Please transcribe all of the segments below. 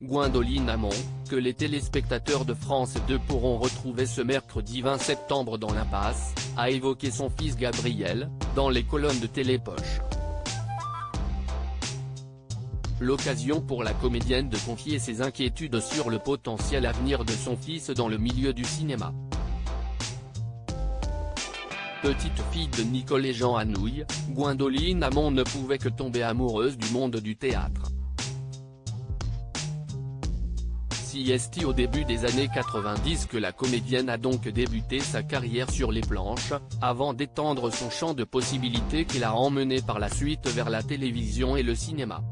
Gwendoline Amon, que les téléspectateurs de France 2 pourront retrouver ce mercredi 20 septembre dans l'impasse, a évoqué son fils Gabriel, dans les colonnes de Télépoche. L'occasion pour la comédienne de confier ses inquiétudes sur le potentiel avenir de son fils dans le milieu du cinéma. Petite fille de Nicole et Jean Anouilh, Gwendoline Amon ne pouvait que tomber amoureuse du monde du théâtre. C'est au début des années 90 que la comédienne a donc débuté sa carrière sur les planches, avant d'étendre son champ de possibilités qui l'a emmenée par la suite vers la télévision et le cinéma.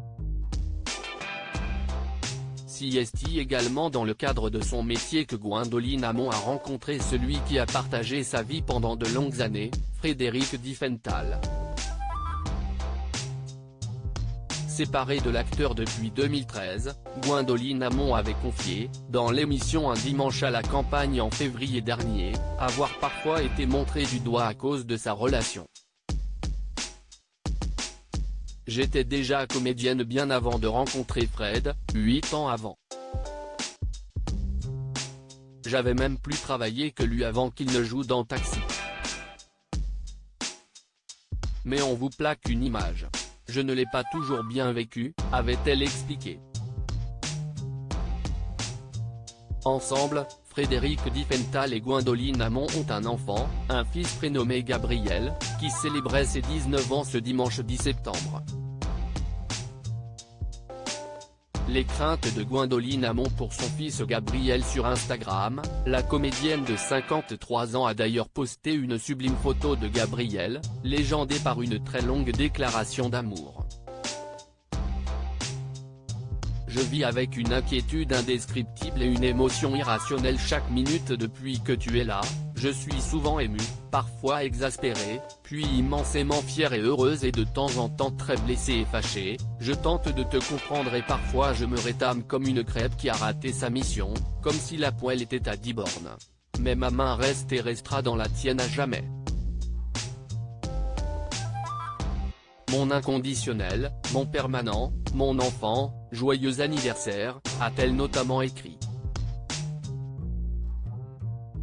C'est également dans le cadre de son métier que Gwendoline Amon a rencontré celui qui a partagé sa vie pendant de longues années, Frédéric Diffenthal. Séparée de l'acteur depuis 2013, Gwendoline Amon avait confié, dans l'émission Un dimanche à la campagne en février dernier, avoir parfois été montrée du doigt à cause de sa relation. J'étais déjà comédienne bien avant de rencontrer Fred, 8 ans avant. J'avais même plus travaillé que lui avant qu'il ne joue dans Taxi. Mais on vous plaque une image. Je ne l'ai pas toujours bien vécu, avait-elle expliqué. Ensemble, Frédéric Diffenthal et Gwendoline Amon ont un enfant, un fils prénommé Gabriel, qui célébrait ses 19 ans ce dimanche 10 septembre. Les craintes de Gwendoline Amon pour son fils Gabriel sur Instagram, la comédienne de 53 ans a d'ailleurs posté une sublime photo de Gabriel, légendé par une très longue déclaration d'amour. Je vis avec une inquiétude indescriptible et une émotion irrationnelle chaque minute depuis que tu es là, je suis souvent émue, parfois exaspérée, puis immensément fière et heureuse et de temps en temps très blessée et fâchée, je tente de te comprendre et parfois je me rétame comme une crêpe qui a raté sa mission, comme si la poêle était à 10 bornes. Mais ma main reste et restera dans la tienne à jamais. Mon inconditionnel, mon permanent, mon enfant, joyeux anniversaire, a-t-elle notamment écrit.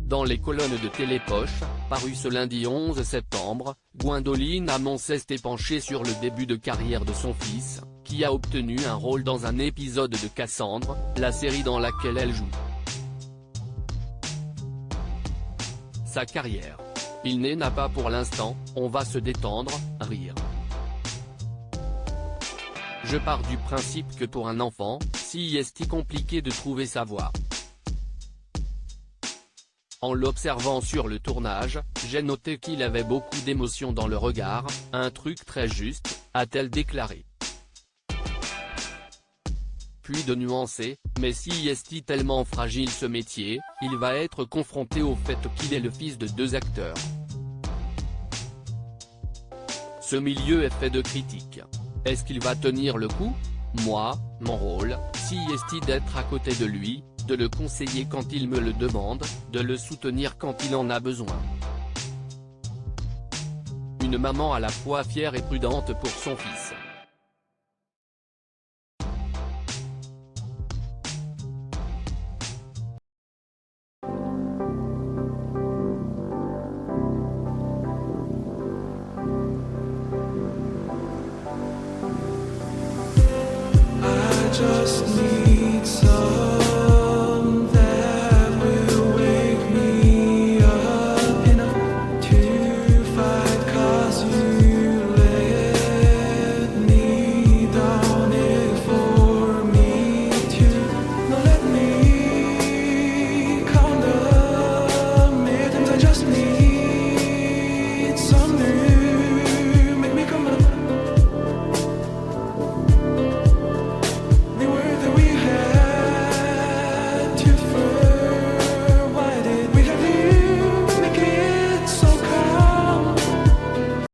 Dans les colonnes de Télépoche, paru ce lundi 11 septembre, Gwendoline Amon s'est penchée sur le début de carrière de son fils, qui a obtenu un rôle dans un épisode de Cassandre, la série dans laquelle elle joue. Sa carrière. Il n'a pas pour l'instant, on va se détendre, rire. Je pars du principe que pour un enfant, c'est compliqué de trouver sa voie. En l'observant sur le tournage, j'ai noté qu'il avait beaucoup d'émotion dans le regard, un truc très juste, a-t-elle déclaré. Puis de nuancer, mais c'est tellement fragile ce métier, il va être confronté au fait qu'il est le fils de 2 acteurs. Ce milieu est fait de critiques. Est-ce qu'il va tenir le coup? Moi, mon rôle, c'est d'être à côté de lui, de le conseiller quand il me le demande, de le soutenir quand il en a besoin. Une maman à la fois fière et prudente pour son fils.